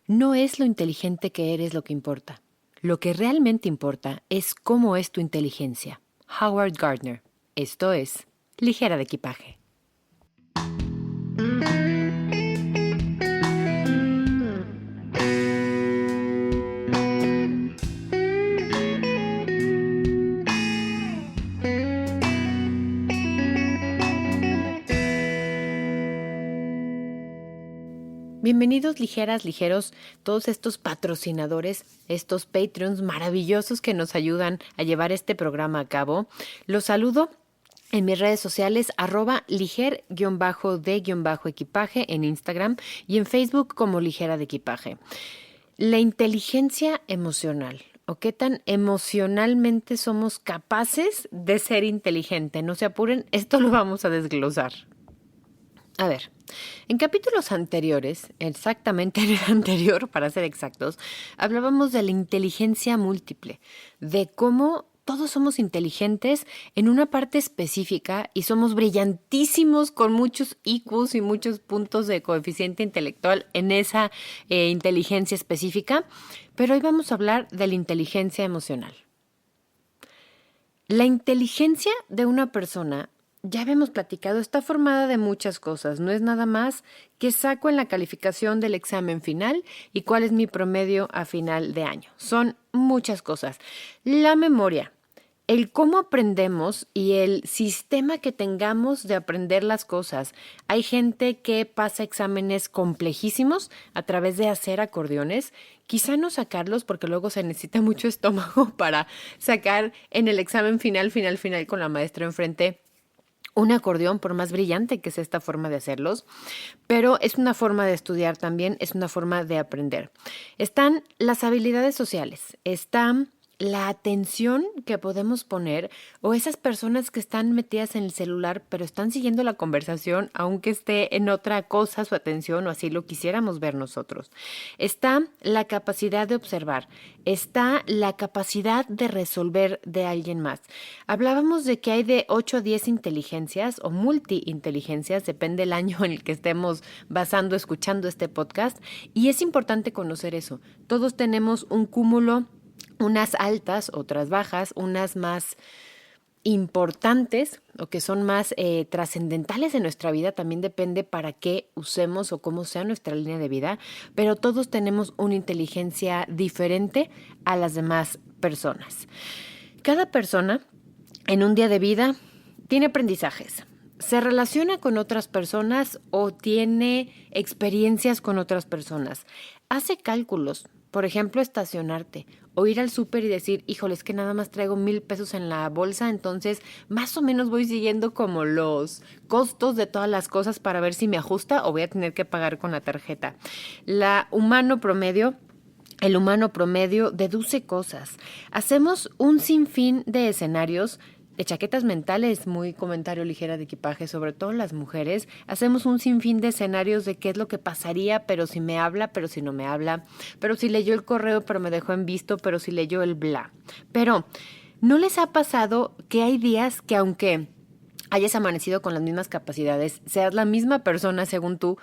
No es lo inteligente que eres lo que importa. Lo que realmente importa es cómo es tu inteligencia. Howard Gardner. Esto es Ligera de Equipaje. Bienvenidos ligeras, ligeros, todos estos patrocinadores, estos Patreons maravillosos que nos ayudan a llevar este programa a cabo. Los saludo en mis redes sociales, @liger_de_equipaje en Instagram y en Facebook como Ligera de Equipaje. La inteligencia emocional. ¿O qué tan emocionalmente somos capaces de ser inteligente? No se apuren, esto lo vamos a desglosar. A ver, en capítulos anteriores, exactamente en el anterior, para ser exactos, hablábamos de la inteligencia múltiple, de cómo todos somos inteligentes en una parte específica y somos brillantísimos con muchos IQs y muchos puntos de coeficiente intelectual en esa inteligencia específica, pero hoy vamos a hablar de la inteligencia emocional. La inteligencia de una persona, ya habíamos platicado, está formada de muchas cosas. No es nada más que saco en la calificación del examen final y cuál es mi promedio a final de año. Son muchas cosas. La memoria, el cómo aprendemos y el sistema que tengamos de aprender las cosas. Hay gente que pasa exámenes complejísimos a través de hacer acordeones. Quizá no sacarlos porque luego se necesita mucho estómago para sacar en el examen final con la maestra enfrente un acordeón, por más brillante que sea esta forma de hacerlos, pero es una forma de estudiar también, es una forma de aprender. Están las habilidades sociales, está la atención que podemos poner o esas personas que están metidas en el celular pero están siguiendo la conversación aunque esté en otra cosa su atención o así lo quisiéramos ver nosotros. Está la capacidad de observar, está la capacidad de resolver de alguien más. Hablábamos de que hay de 8 a 10 inteligencias o multiinteligencias, depende del año en el que estemos escuchando este podcast, y es importante conocer eso. Todos tenemos un cúmulo, unas altas, otras bajas, unas más importantes o que son más trascendentales en nuestra vida, también depende para qué usemos o cómo sea nuestra línea de vida, pero todos tenemos una inteligencia diferente a las demás personas. Cada persona en un día de vida tiene aprendizajes, se relaciona con otras personas o tiene experiencias con otras personas, hace cálculos. Por ejemplo, estacionarte o ir al súper y decir, híjole, es que nada más traigo 1,000 pesos en la bolsa, entonces más o menos voy siguiendo como los costos de todas las cosas para ver si me ajusta o voy a tener que pagar con la tarjeta. El humano promedio deduce cosas. Hacemos un sinfín de escenarios, de chaquetas mentales, muy comentario ligera de equipaje, sobre todo las mujeres. Hacemos un sinfín de escenarios de qué es lo que pasaría, pero si me habla, pero si no me habla, pero si leyó el correo, pero me dejó en visto, pero si leyó el bla. Pero, ¿no les ha pasado que hay días que aunque hayas amanecido con las mismas capacidades, seas la misma persona según tú,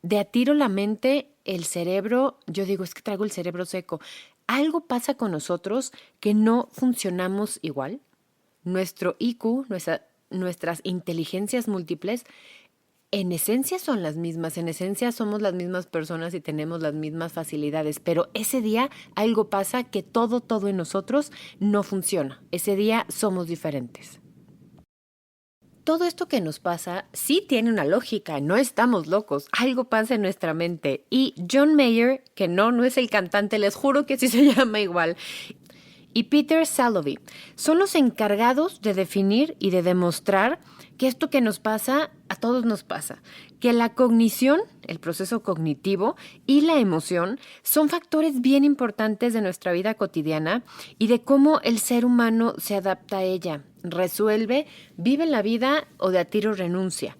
de a tiro la mente, el cerebro, yo digo, es que traigo el cerebro seco? Algo pasa con nosotros que no funcionamos igual. Nuestro IQ, nuestras inteligencias múltiples, en esencia son las mismas, en esencia somos las mismas personas y tenemos las mismas facilidades, pero ese día algo pasa que todo en nosotros no funciona. Ese día somos diferentes. Todo esto que nos pasa sí tiene una lógica, no estamos locos, algo pasa en nuestra mente. Y John Mayer, que no es el cantante, les juro que sí se llama igual, y Peter Salovey son los encargados de definir y de demostrar que esto que nos pasa, a todos nos pasa, que la cognición, el proceso cognitivo y la emoción son factores bien importantes de nuestra vida cotidiana y de cómo el ser humano se adapta a ella, resuelve, vive la vida o de a tiro renuncia.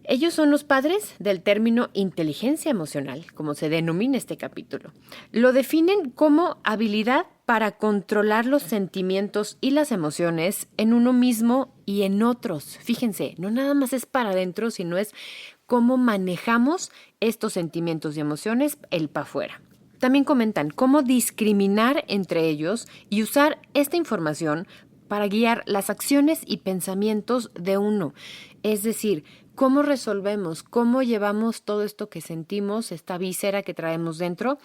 Ellos son los padres del término inteligencia emocional, como se denomina este capítulo. Lo definen como habilidad para controlar los sentimientos y las emociones en uno mismo y en otros. Fíjense, no nada más es para adentro, sino es cómo manejamos estos sentimientos y emociones el para afuera. También comentan cómo discriminar entre ellos y usar esta información para guiar las acciones y pensamientos de uno. Es decir, cómo resolvemos, cómo llevamos todo esto que sentimos, esta víscera que traemos dentro,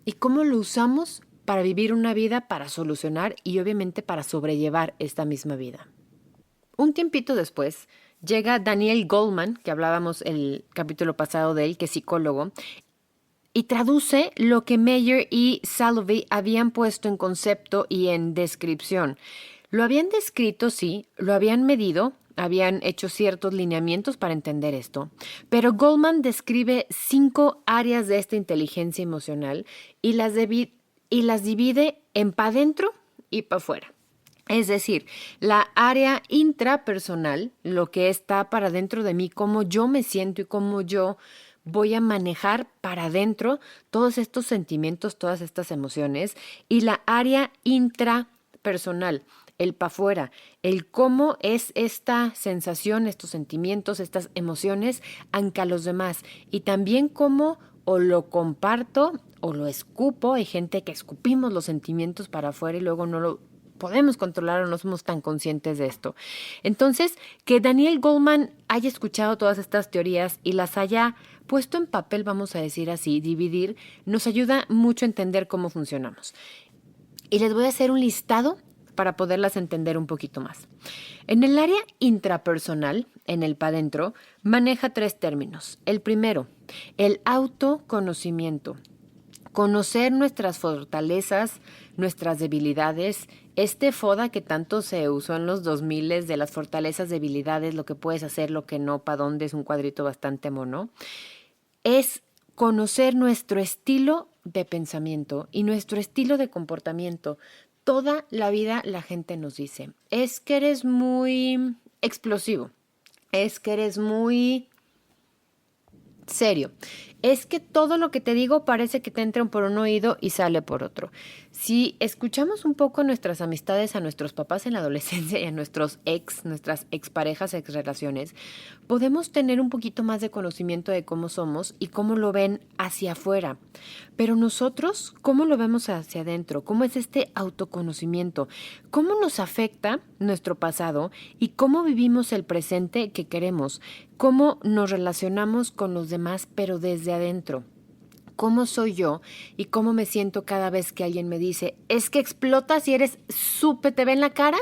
y cómo lo usamos para vivir una vida, para solucionar y obviamente para sobrellevar esta misma vida. Un tiempito después llega Daniel Goleman, que hablábamos el capítulo pasado de él, que es psicólogo, y traduce lo que Meyer y Salovey habían puesto en concepto y en descripción. Lo habían descrito, sí, lo habían medido, habían hecho ciertos lineamientos para entender esto, pero Goleman describe 5 áreas de esta inteligencia emocional y las divide en para adentro y para afuera. Es decir, la área intrapersonal, lo que está para dentro de mí, cómo yo me siento y cómo yo voy a manejar para adentro todos estos sentimientos, todas estas emociones, y la área intrapersonal, el para afuera, el cómo es esta sensación, estos sentimientos, estas emociones ante los demás, y también cómo o lo comparto o lo escupo. Hay gente que escupimos los sentimientos para afuera y luego no lo podemos controlar o no somos tan conscientes de esto. Entonces, que Daniel Goleman haya escuchado todas estas teorías y las haya puesto en papel, vamos a decir así, dividir, nos ayuda mucho a entender cómo funcionamos. Y les voy a hacer un listado para poderlas entender un poquito más. En el área intrapersonal, en el pa' dentro, maneja 3 términos. El primero, el autoconocimiento. Conocer nuestras fortalezas, nuestras debilidades, este FODA que tanto se usó en los 2000 de las fortalezas, debilidades, lo que puedes hacer, lo que no, para dónde, es un cuadrito bastante mono, es conocer nuestro estilo de pensamiento y nuestro estilo de comportamiento. Toda la vida la gente nos dice, es que eres muy explosivo, es que eres muy serio, es que todo lo que te digo parece que te entra por un oído y sale por otro. Si escuchamos un poco a nuestras amistades, a nuestros papás en la adolescencia y a nuestras exparejas, exrelaciones, podemos tener un poquito más de conocimiento de cómo somos y cómo lo ven hacia afuera. Pero nosotros, ¿cómo lo vemos hacia adentro? ¿Cómo es este autoconocimiento? ¿Cómo nos afecta nuestro pasado y cómo vivimos el presente que queremos? ¿Cómo nos relacionamos con los demás, pero desde adentro? ¿Cómo soy yo y cómo me siento cada vez que alguien me dice, es que explotas y eres súper, te ve en la cara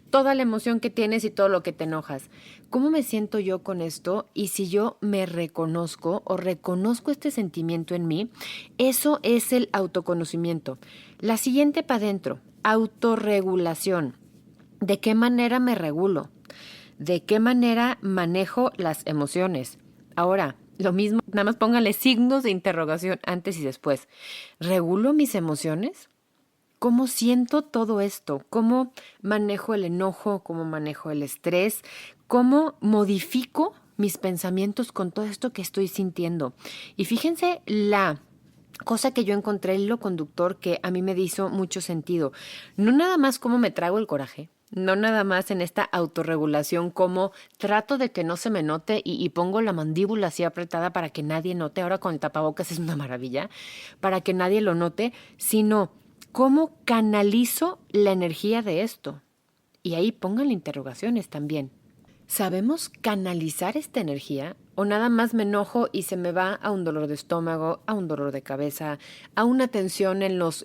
toda la emoción que tienes y todo lo que te enojas? ¿Cómo me siento yo con esto? Y si yo me reconozco o reconozco este sentimiento en mí, eso es el autoconocimiento. La siguiente para adentro, autorregulación. ¿De qué manera me regulo? ¿De qué manera manejo las emociones? Ahora, lo mismo, nada más póngale signos de interrogación antes y después. ¿Regulo mis emociones? ¿Cómo siento todo esto? ¿Cómo manejo el enojo? ¿Cómo manejo el estrés? ¿Cómo modifico mis pensamientos con todo esto que estoy sintiendo? Y fíjense la cosa que yo encontré en lo conductor que a mí me hizo mucho sentido. No nada más cómo me trago el coraje, no nada más en esta autorregulación, como trato de que no se me note y pongo la mandíbula así apretada para que nadie note. Ahora con el tapabocas es una maravilla, para que nadie lo note, sino cómo canalizo la energía de esto. Y ahí pónganle interrogaciones también. ¿Sabemos canalizar esta energía? ¿O nada más me enojo y se me va a un dolor de estómago, a un dolor de cabeza, a una tensión en los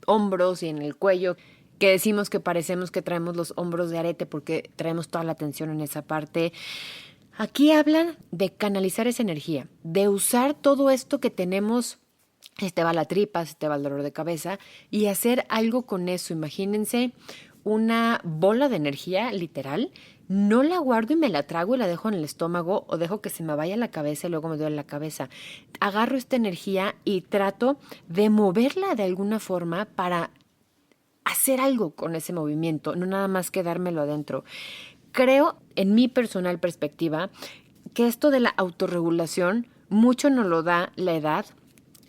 hombros y en el cuello? Que decimos que parecemos que traemos los hombros de arete porque traemos toda la tensión en esa parte. Aquí hablan de canalizar esa energía, de usar todo esto que tenemos, si te va la tripa, si te va el dolor de cabeza, y hacer algo con eso. Imagínense una bola de energía, literal. No la guardo y me la trago y la dejo en el estómago o dejo que se me vaya a la cabeza y luego me duele la cabeza. Agarro esta energía y trato de moverla de alguna forma para hacer algo con ese movimiento, no nada más quedármelo adentro. Creo, en mi personal perspectiva, que esto de la autorregulación mucho nos lo da la edad,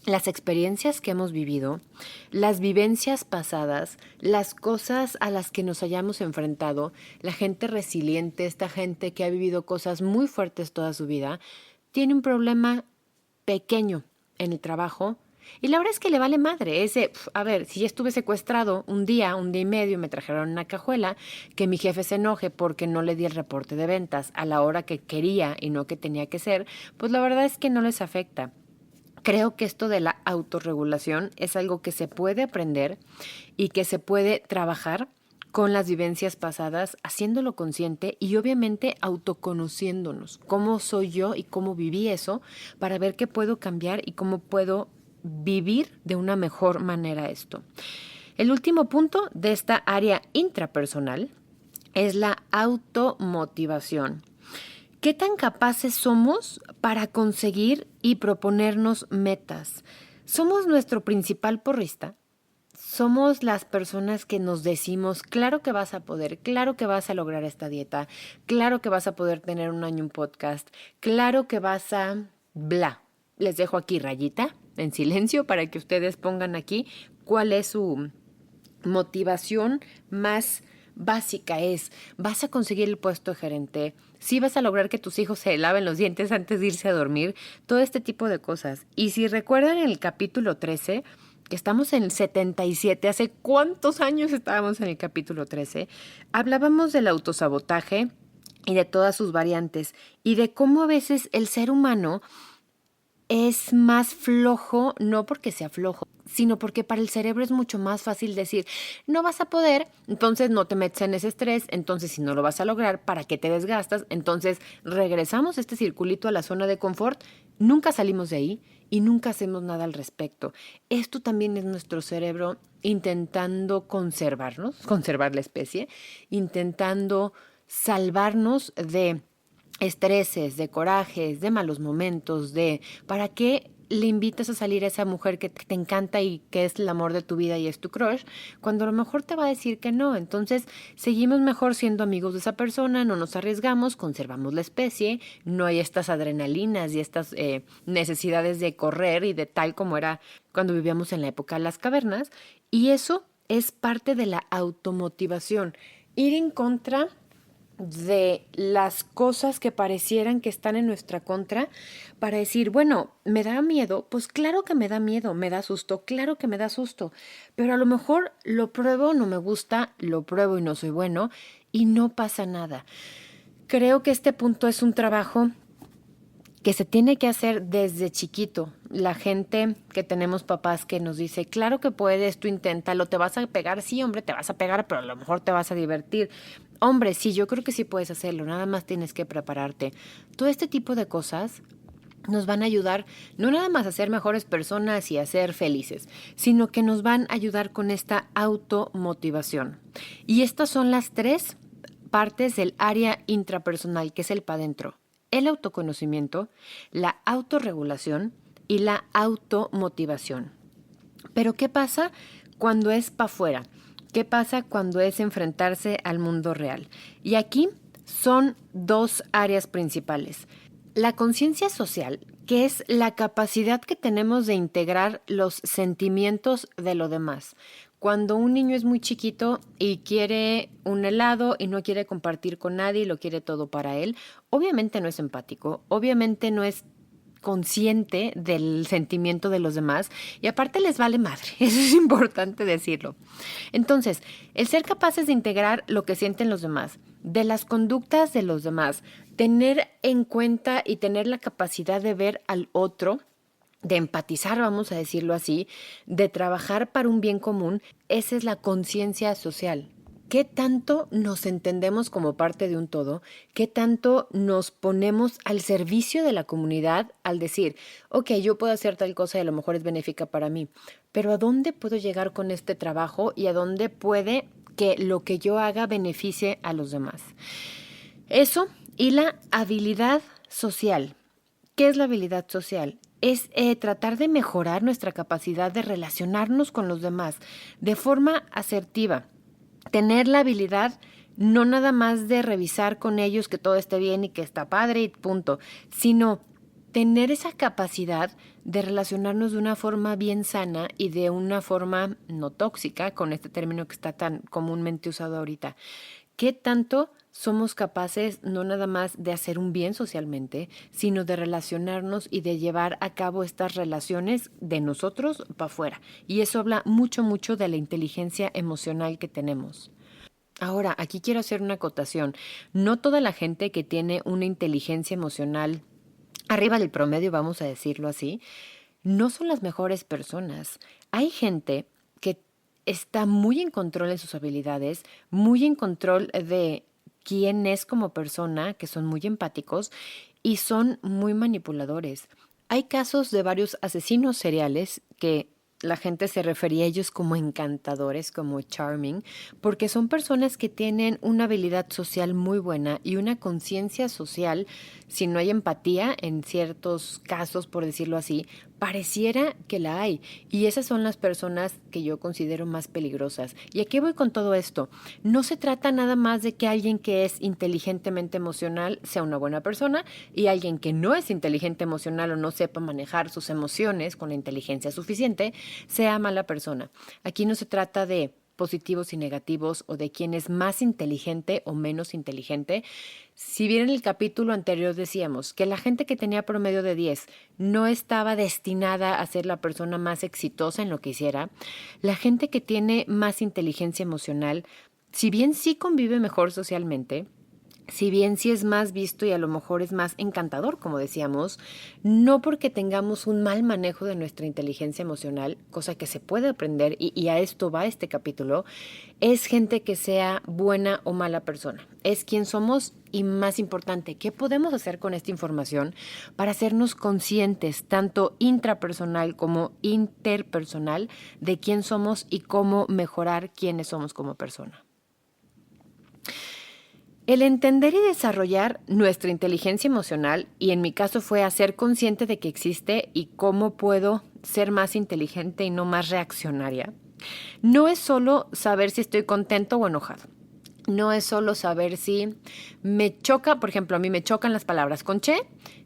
las experiencias que hemos vivido, las vivencias pasadas, las cosas a las que nos hayamos enfrentado, la gente resiliente, esta gente que ha vivido cosas muy fuertes toda su vida, tiene un problema pequeño en el trabajo Y la verdad es que le vale madre ese, a ver, si ya estuve secuestrado un día y medio, me trajeron una cajuela, que mi jefe se enoje porque no le di el reporte de ventas a la hora que quería y no que tenía que ser, pues la verdad es que no les afecta. Creo que esto de la autorregulación es algo que se puede aprender y que se puede trabajar con las vivencias pasadas, haciéndolo consciente y obviamente autoconociéndonos. Cómo soy yo y cómo viví eso para ver qué puedo cambiar y cómo puedo vivir de una mejor manera esto. El último punto de esta área intrapersonal es la automotivación. ¿Qué tan capaces somos para conseguir y proponernos metas? ¿Somos nuestro principal porrista? Somos las personas que nos decimos, claro que vas a poder, claro que vas a lograr esta dieta, claro que vas a poder tener un año un podcast, claro que vas a bla. Les dejo aquí rayita en silencio para que ustedes pongan aquí cuál es su motivación más básica. ¿Vas a conseguir el puesto de gerente? ¿Sí vas a lograr que tus hijos se laven los dientes antes de irse a dormir? Todo este tipo de cosas. Y si recuerdan en el capítulo 13, que estamos en el 77, ¿hace cuántos años estábamos en el capítulo 13? Hablábamos del autosabotaje y de todas sus variantes y de cómo a veces el ser humano es más flojo, no porque sea flojo, sino porque para el cerebro es mucho más fácil decir, no vas a poder, entonces no te metes en ese estrés, entonces si no lo vas a lograr, ¿para qué te desgastas? Entonces regresamos este circulito a la zona de confort, nunca salimos de ahí y nunca hacemos nada al respecto. Esto también es nuestro cerebro intentando conservar la especie, intentando salvarnos de estreses, de corajes, de malos momentos, ¿para qué le invitas a salir a esa mujer que te encanta y que es el amor de tu vida y es tu crush, cuando a lo mejor te va a decir que no? Entonces seguimos mejor siendo amigos de esa persona, no nos arriesgamos, conservamos la especie, no hay estas adrenalinas y estas necesidades de correr y de tal como era cuando vivíamos en la época de las cavernas, y eso es parte de la automotivación, ir en contra de las cosas que parecieran que están en nuestra contra para decir, bueno, ¿me da miedo? Pues claro que me da miedo, me da susto, claro que me da susto, pero a lo mejor lo pruebo, no me gusta, lo pruebo y no soy bueno y no pasa nada. Creo que este punto es un trabajo que se tiene que hacer desde chiquito. La gente que tenemos papás que nos dice, claro que puedes, tú inténtalo, ¿te vas a pegar? Sí, hombre, te vas a pegar, pero a lo mejor te vas a divertir. Hombre, sí, yo creo que sí puedes hacerlo, nada más tienes que prepararte. Todo este tipo de cosas nos van a ayudar no nada más a ser mejores personas y a ser felices, sino que nos van a ayudar con esta automotivación. Y estas son las 3 partes del área intrapersonal, que es el para adentro: el autoconocimiento, la autorregulación y la automotivación. Pero ¿qué pasa cuando es para afuera? ¿Qué pasa cuando es enfrentarse al mundo real? Y aquí son 2 áreas principales. La conciencia social, que es la capacidad que tenemos de integrar los sentimientos de lo demás. Cuando un niño es muy chiquito y quiere un helado y no quiere compartir con nadie y lo quiere todo para él, obviamente no es empático, obviamente no es consciente del sentimiento de los demás y aparte les vale madre, eso es importante decirlo. Entonces, el ser capaces de integrar lo que sienten los demás, de las conductas de los demás, tener en cuenta y tener la capacidad de ver al otro, de empatizar, vamos a decirlo así, de trabajar para un bien común, esa es la conciencia social. ¿Qué tanto nos entendemos como parte de un todo? ¿Qué tanto nos ponemos al servicio de la comunidad al decir, ok, yo puedo hacer tal cosa y a lo mejor es benéfica para mí, pero ¿a dónde puedo llegar con este trabajo y a dónde puede que lo que yo haga beneficie a los demás? Eso y la habilidad social. ¿Qué es la habilidad social? Es tratar de mejorar nuestra capacidad de relacionarnos con los demás de forma asertiva. Tener la habilidad no nada más de revisar con ellos que todo esté bien y que está padre y punto, sino tener esa capacidad de relacionarnos de una forma bien sana y de una forma no tóxica, con este término que está tan comúnmente usado ahorita. ¿Qué tanto somos capaces no nada más de hacer un bien socialmente, sino de relacionarnos y de llevar a cabo estas relaciones de nosotros para afuera? Y eso habla mucho, mucho de la inteligencia emocional que tenemos. Ahora, aquí quiero hacer una acotación. No toda la gente que tiene una inteligencia emocional arriba del promedio, vamos a decirlo así, no son las mejores personas. Hay gente que está muy en control de sus habilidades, muy en control de quién es como persona, que son muy empáticos y son muy manipuladores. Hay casos de varios asesinos seriales que la gente se refería a ellos como encantadores, como charming, porque son personas que tienen una habilidad social muy buena y una conciencia social, si no hay empatía en ciertos casos, por decirlo así, pareciera que la hay. Y esas son las personas que yo considero más peligrosas. ¿Y a qué voy con todo esto? No se trata nada más de que alguien que es inteligentemente emocional sea una buena persona y alguien que no es inteligente emocional o no sepa manejar sus emociones con la inteligencia suficiente sea mala persona. Aquí no se trata de positivos y negativos o de quién es más inteligente o menos inteligente. Si bien en el capítulo anterior decíamos que la gente que tenía promedio de 10 no estaba destinada a ser la persona más exitosa en lo que hiciera, la gente que tiene más inteligencia emocional, si bien sí convive mejor socialmente, si bien sí es más visto y a lo mejor es más encantador, como decíamos, no porque tengamos un mal manejo de nuestra inteligencia emocional, cosa que se puede aprender y a esto va este capítulo, es gente que sea buena o mala persona. Es quien somos y más importante, ¿qué podemos hacer con esta información para hacernos conscientes, tanto intrapersonal como interpersonal, de quién somos y cómo mejorar quiénes somos como persona? El entender y desarrollar nuestra inteligencia emocional, y en mi caso fue hacer consciente de que existe y cómo puedo ser más inteligente y no más reaccionaria, no es solo saber si estoy contento o enojado. No es solo saber si me choca, por ejemplo, a mí me chocan las palabras con che,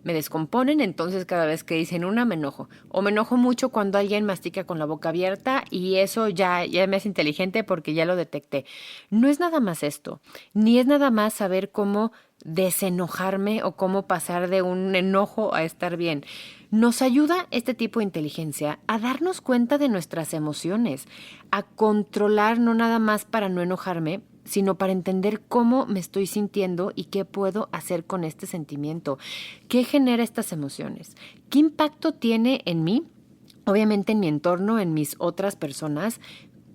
me descomponen, entonces cada vez que dicen una me enojo. O me enojo mucho cuando alguien mastica con la boca abierta y eso ya me hace inteligente porque ya lo detecté. No es nada más esto, ni es nada más saber cómo desenojarme o cómo pasar de un enojo a estar bien. Nos ayuda este tipo de inteligencia a darnos cuenta de nuestras emociones, a controlar no nada más para no enojarme, sino para entender cómo me estoy sintiendo y qué puedo hacer con este sentimiento, qué genera estas emociones, qué impacto tiene en mí, obviamente en mi entorno, en mis otras personas,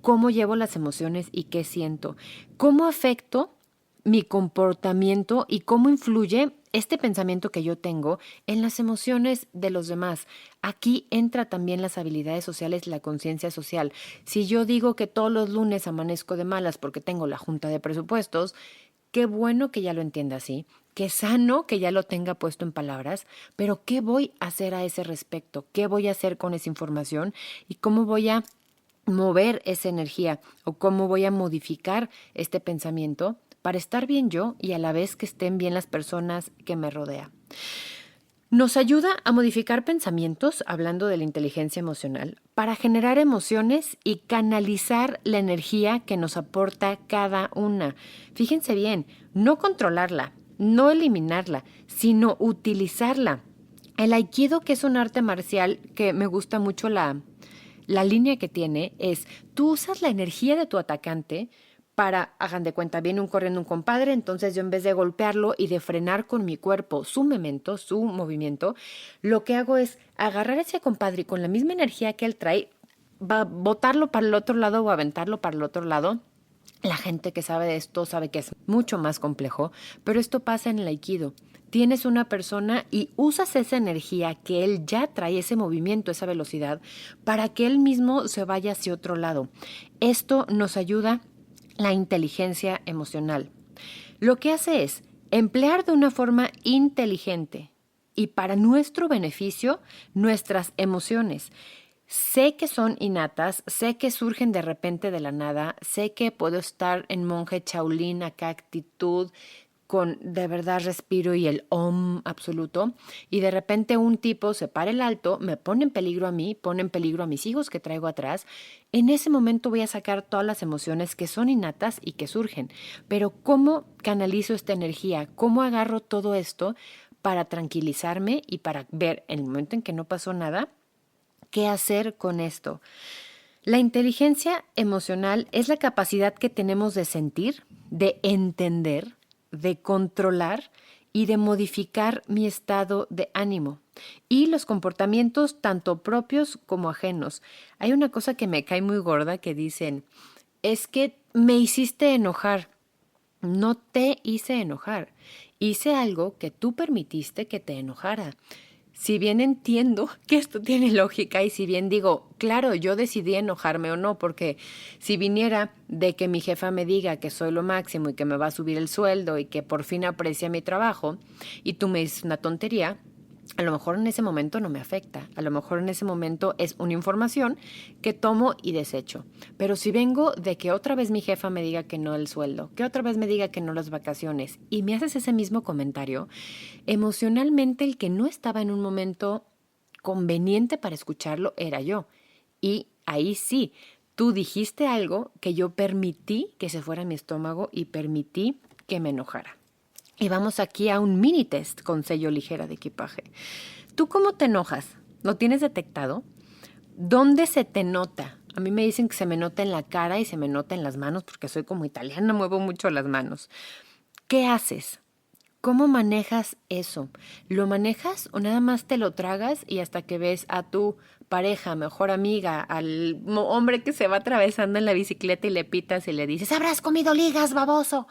cómo llevo las emociones y qué siento, cómo afecto mi comportamiento y cómo influye este pensamiento que yo tengo en las emociones de los demás. Aquí entra también las habilidades sociales y la conciencia social. Si yo digo que todos los lunes amanezco de malas porque tengo la junta de presupuestos, qué bueno que ya lo entienda así, qué sano que ya lo tenga puesto en palabras, pero ¿qué voy a hacer a ese respecto? ¿Qué voy a hacer con esa información? ¿Y cómo voy a mover esa energía o cómo voy a modificar este pensamiento para estar bien yo y a la vez que estén bien las personas que me rodean? Nos ayuda a modificar pensamientos, hablando de la inteligencia emocional, para generar emociones y canalizar la energía que nos aporta cada una. Fíjense bien, no controlarla, no eliminarla, sino utilizarla. El aikido, que es un arte marcial que me gusta mucho la línea que tiene, es tú usas la energía de tu atacante para, hagan de cuenta, viene un corriendo un compadre, entonces yo en vez de golpearlo y de frenar con mi cuerpo su memento, su movimiento, lo que hago es agarrar a ese compadre y con la misma energía que él trae, va a botarlo para el otro lado o aventarlo para el otro lado. La gente que sabe de esto sabe que es mucho más complejo, pero esto pasa en el aikido. Tienes una persona y usas esa energía que él ya trae, ese movimiento, esa velocidad, para que él mismo se vaya hacia otro lado. Esto nos ayuda la inteligencia emocional. Lo que hace es emplear de una forma inteligente y para nuestro beneficio nuestras emociones. Sé que son innatas, sé que surgen de repente de la nada, sé que puedo estar en monje Shaolin, acá actitud, con de verdad respiro y el om absoluto, y de repente un tipo se para el alto, me pone en peligro a mí, pone en peligro a mis hijos que traigo atrás, en ese momento voy a sacar todas las emociones que son innatas y que surgen. Pero ¿cómo canalizo esta energía? ¿Cómo agarro todo esto para tranquilizarme y para ver en el momento en que no pasó nada, qué hacer con esto? La inteligencia emocional es la capacidad que tenemos de sentir, de entender, de controlar y de modificar mi estado de ánimo y los comportamientos tanto propios como ajenos. Hay una cosa que me cae muy gorda que dicen, es que me hiciste enojar. No te hice enojar. Hice algo que tú permitiste que te enojara. Si bien entiendo que esto tiene lógica y si bien digo, claro, yo decidí enojarme o no, porque si viniera de que mi jefa me diga que soy lo máximo y que me va a subir el sueldo y que por fin aprecia mi trabajo y tú me dices una tontería, a lo mejor en ese momento no me afecta, a lo mejor en ese momento es una información que tomo y desecho. Pero si vengo de que otra vez mi jefa me diga que no el sueldo, que otra vez me diga que no las vacaciones y me haces ese mismo comentario, emocionalmente el que no estaba en un momento conveniente para escucharlo era yo. Y ahí sí, tú dijiste algo que yo permití que se fuera a mi estómago y permití que me enojara. Y vamos aquí a un mini test con sello ligera de equipaje. ¿Tú cómo te enojas? ¿Lo tienes detectado? ¿Dónde se te nota? A mí me dicen que se me nota en la cara y se me nota en las manos porque soy como italiana, muevo mucho las manos. ¿Qué haces? ¿Cómo manejas eso? ¿Lo manejas o nada más te lo tragas y hasta que ves a tu pareja, mejor amiga, al hombre que se va atravesando en la bicicleta y le pitas y le dices, habrás comido ligas, baboso?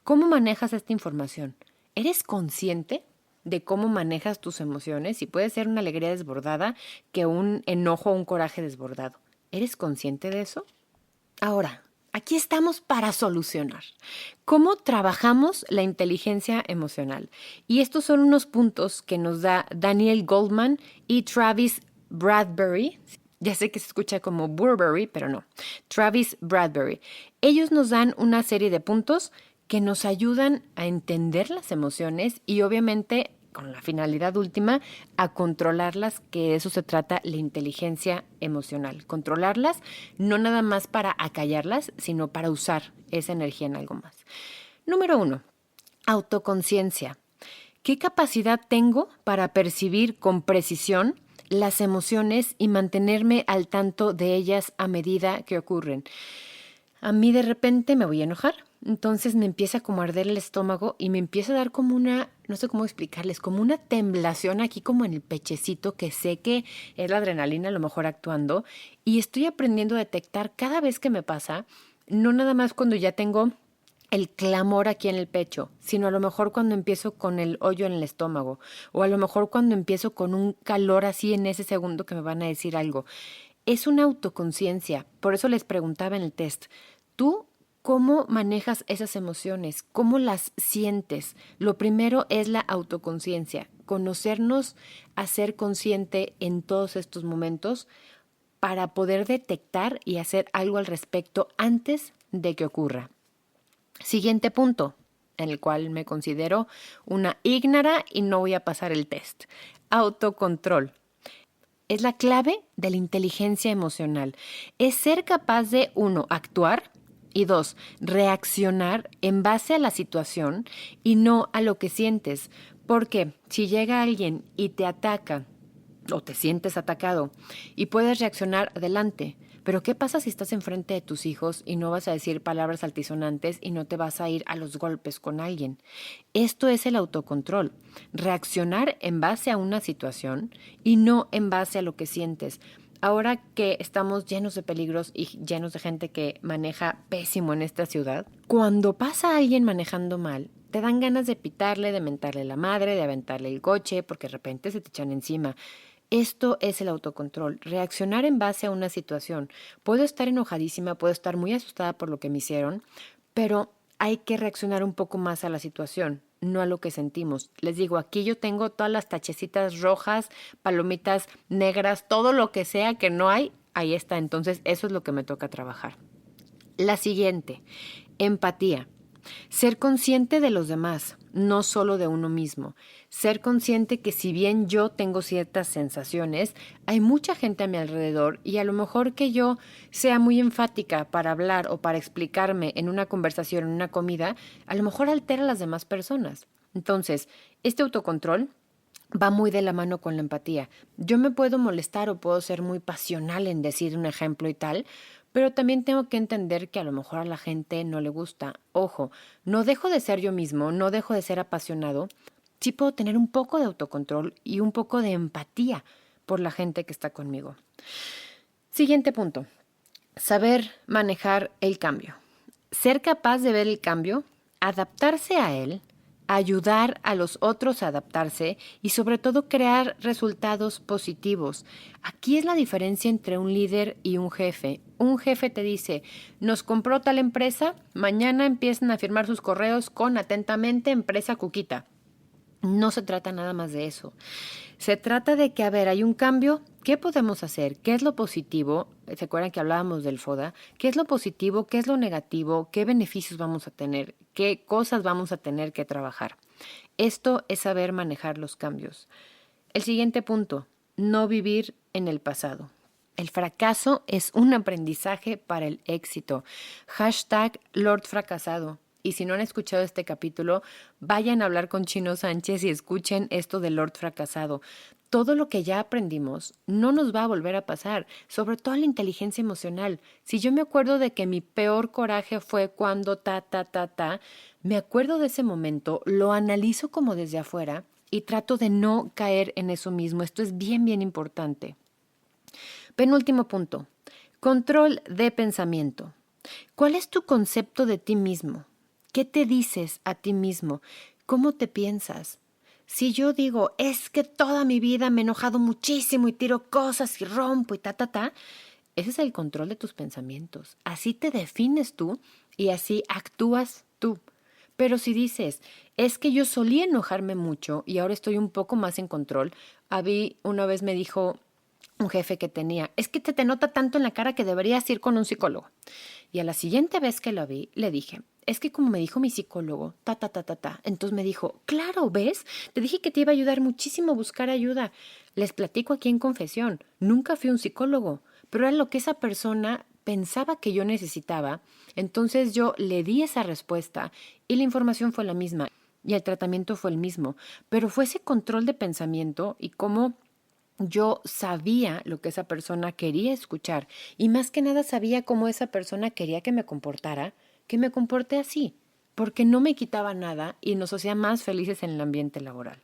¿Cómo manejas esta información? ¿Eres consciente de cómo manejas tus emociones? Y puede ser una alegría desbordada que un enojo o un coraje desbordado. ¿Eres consciente de eso? Ahora, aquí estamos para solucionar. ¿Cómo trabajamos la inteligencia emocional? Y estos son unos puntos que nos da Daniel Goldman y Travis Bradbury. Ya sé que se escucha como Burberry, pero no. Travis Bradbury. Ellos nos dan una serie de puntos que nos ayudan a entender las emociones y obviamente con la finalidad última, a controlarlas, que de eso se trata la inteligencia emocional. Controlarlas, no nada más para acallarlas, sino para usar esa energía en algo más. Número 1, autoconciencia. ¿Qué capacidad tengo para percibir con precisión las emociones y mantenerme al tanto de ellas a medida que ocurren? A mí de repente me voy a enojar, entonces me empieza como a arder el estómago y me empieza a dar como una, no sé cómo explicarles, como una temblación aquí como en el pechecito que sé que es la adrenalina a lo mejor actuando y estoy aprendiendo a detectar cada vez que me pasa, no nada más cuando ya tengo el clamor aquí en el pecho, sino a lo mejor cuando empiezo con el hoyo en el estómago o a lo mejor cuando empiezo con un calor así en ese segundo que me van a decir algo. Es una autoconciencia, por eso les preguntaba en el test, ¿tú cómo manejas esas emociones? ¿Cómo las sientes? Lo primero es la autoconciencia, conocernos a ser consciente en todos estos momentos para poder detectar y hacer algo al respecto antes de que ocurra. Siguiente punto, en el cual me considero una ígnara y no voy a pasar el test. Autocontrol. Es la clave de la inteligencia emocional. Es ser capaz de, 1, actuar y 2, reaccionar en base a la situación y no a lo que sientes. Porque si llega alguien y te ataca o te sientes atacado y puedes reaccionar, adelante. Pero ¿qué pasa si estás enfrente de tus hijos y no vas a decir palabras altisonantes y no te vas a ir a los golpes con alguien? Esto es el autocontrol. Reaccionar en base a una situación y no en base a lo que sientes. Ahora que estamos llenos de peligros y llenos de gente que maneja pésimo en esta ciudad, cuando pasa alguien manejando mal, te dan ganas de pitarle, de mentarle la madre, de aventarle el coche, porque de repente se te echan encima. Esto es el autocontrol, reaccionar en base a una situación. Puedo estar enojadísima, puedo estar muy asustada por lo que me hicieron, pero hay que reaccionar un poco más a la situación, no a lo que sentimos. Les digo, aquí yo tengo todas las tachecitas rojas, palomitas negras, todo lo que sea que no hay, ahí está. Entonces, eso es lo que me toca trabajar. La siguiente, empatía. Ser consciente de los demás. no solo de uno mismo. Ser consciente que si bien yo tengo ciertas sensaciones, hay mucha gente a mi alrededor y a lo mejor que yo sea muy enfática para hablar o para explicarme en una conversación, en una comida, a lo mejor altera a las demás personas. Entonces, este autocontrol va muy de la mano con la empatía. Yo me puedo molestar o puedo ser muy pasional en decir un ejemplo y tal, pero también tengo que entender que a lo mejor a la gente no le gusta. Ojo, no dejo de ser yo mismo, no dejo de ser apasionado. Sí puedo tener un poco de autocontrol y un poco de empatía por la gente que está conmigo. Siguiente punto. Saber manejar el cambio. Ser capaz de ver el cambio, adaptarse a él, ayudar a los otros a adaptarse y sobre todo crear resultados positivos. Aquí es la diferencia entre un líder y un jefe. Un jefe te dice, nos compró tal empresa, mañana empiezan a firmar sus correos con atentamente empresa Cuquita. No se trata nada más de eso. Se trata de que, a ver, hay un cambio, ¿qué podemos hacer? ¿Qué es lo positivo? ¿Se acuerdan que hablábamos del FODA? ¿Qué es lo positivo? ¿Qué es lo negativo? ¿Qué beneficios vamos a tener? ¿Qué cosas vamos a tener que trabajar? Esto es saber manejar los cambios. El siguiente punto, no vivir en el pasado. El fracaso es un aprendizaje para el éxito. Hashtag Lord Fracasado. Y si no han escuchado este capítulo, vayan a hablar con Chino Sánchez y escuchen esto de Lord Fracasado. Todo lo que ya aprendimos no nos va a volver a pasar, sobre todo la inteligencia emocional. Si yo me acuerdo de que mi peor coraje fue cuando me acuerdo de ese momento, lo analizo como desde afuera y trato de no caer en eso mismo. Esto es bien, bien importante. Penúltimo punto, control de pensamiento. ¿Cuál es tu concepto de ti mismo? ¿Qué te dices a ti mismo? ¿Cómo te piensas? Si yo digo, es que toda mi vida me he enojado muchísimo y tiro cosas y rompo y ese es el control de tus pensamientos. Así te defines tú y así actúas tú. Pero si dices, es que yo solía enojarme mucho y ahora estoy un poco más en control, Abby una vez me dijo un jefe que tenía, es que te nota tanto en la cara que deberías ir con un psicólogo. Y a la siguiente vez que lo vi, le dije, es que como me dijo mi psicólogo, entonces me dijo, claro, ¿ves? Te dije que te iba a ayudar muchísimo a buscar ayuda. Les platico aquí en confesión, nunca fui un psicólogo, pero era lo que esa persona pensaba que yo necesitaba, entonces yo le di esa respuesta y la información fue la misma y el tratamiento fue el mismo, pero fue ese control de pensamiento y cómo yo sabía lo que esa persona quería escuchar y más que nada sabía cómo esa persona quería que me comporté así, porque no me quitaba nada y nos hacía más felices en el ambiente laboral.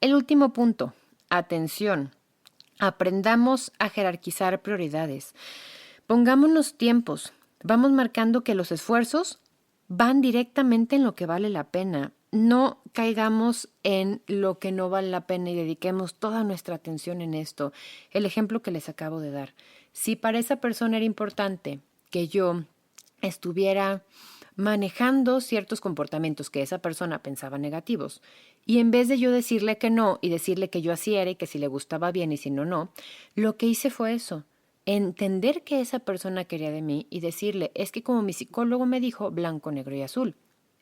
El último punto, atención. Aprendamos a jerarquizar prioridades. Pongámonos tiempos. Vamos marcando que los esfuerzos van directamente en lo que vale la pena. No caigamos en lo que no vale la pena y dediquemos toda nuestra atención en esto. El ejemplo que les acabo de dar. Si para esa persona era importante que yo estuviera manejando ciertos comportamientos que esa persona pensaba negativos, y en vez de yo decirle que no y decirle que yo así era y que si le gustaba bien y si no, no, lo que hice fue eso. Entender que esa persona quería de mí y decirle, es que como mi psicólogo me dijo, blanco, negro y azul.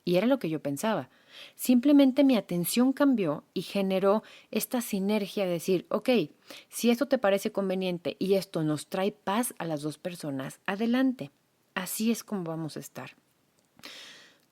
Y era lo que yo pensaba. Simplemente mi atención cambió y generó esta sinergia de decir, ok, si esto te parece conveniente y esto nos trae paz a las dos personas, adelante. Así es como vamos a estar.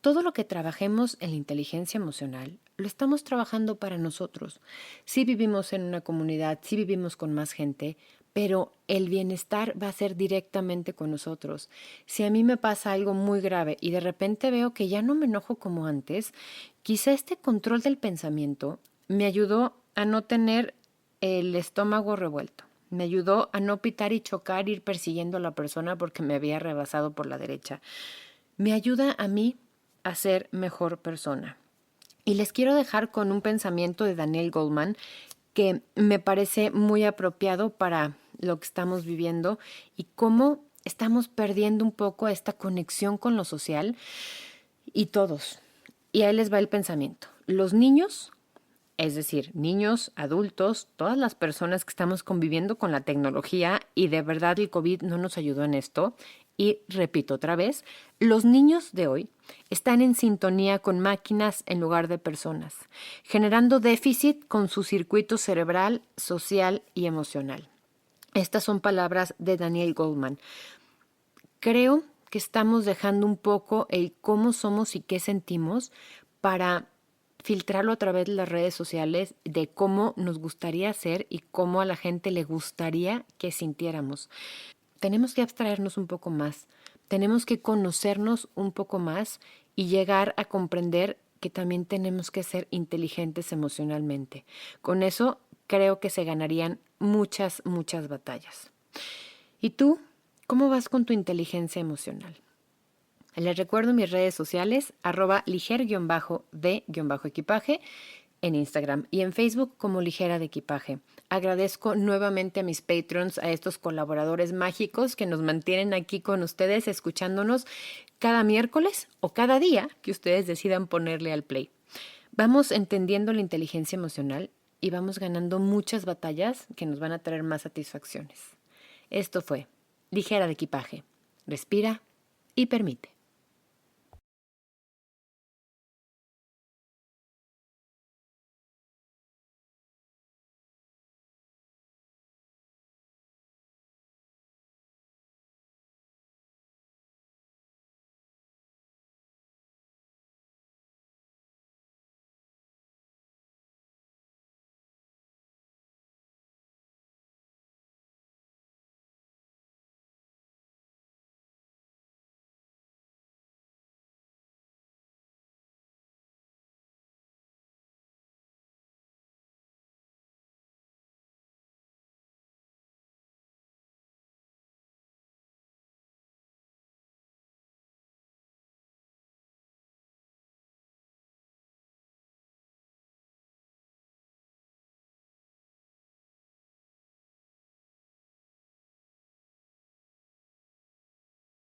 Todo lo que trabajemos en la inteligencia emocional lo estamos trabajando para nosotros. Sí vivimos en una comunidad, sí vivimos con más gente, pero el bienestar va a ser directamente con nosotros. Si a mí me pasa algo muy grave y de repente veo que ya no me enojo como antes, quizá este control del pensamiento me ayudó a no tener el estómago revuelto. Me ayudó a no pitar y chocar, ir persiguiendo a la persona porque me había rebasado por la derecha. Me ayuda a mí a ser mejor persona. Y les quiero dejar con un pensamiento de Daniel Goleman que me parece muy apropiado para lo que estamos viviendo y cómo estamos perdiendo un poco esta conexión con lo social y todos. Y ahí les va el pensamiento. Los niños, es decir, niños, adultos, todas las personas que estamos conviviendo con la tecnología y de verdad el COVID no nos ayudó en esto, Y repito otra vez, los niños de hoy están en sintonía con máquinas en lugar de personas, generando déficit con su circuito cerebral, social y emocional. Estas son palabras de Daniel Goleman. Creo que estamos dejando un poco el cómo somos y qué sentimos para filtrarlo a través de las redes sociales de cómo nos gustaría ser y cómo a la gente le gustaría que sintiéramos. Tenemos que abstraernos un poco más, tenemos que conocernos un poco más y llegar a comprender que también tenemos que ser inteligentes emocionalmente. Con eso creo que se ganarían muchas, muchas batallas. ¿Y tú? ¿Cómo vas con tu inteligencia emocional? Les recuerdo mis redes sociales, @liger_de_equipaje en Instagram y en Facebook como Ligera de Equipaje. Agradezco nuevamente a mis Patreons, a estos colaboradores mágicos que nos mantienen aquí con ustedes, escuchándonos cada miércoles o cada día que ustedes decidan ponerle al play. Vamos entendiendo la inteligencia emocional y vamos ganando muchas batallas que nos van a traer más satisfacciones. Esto fue Ligera de Equipaje. Respira y permite.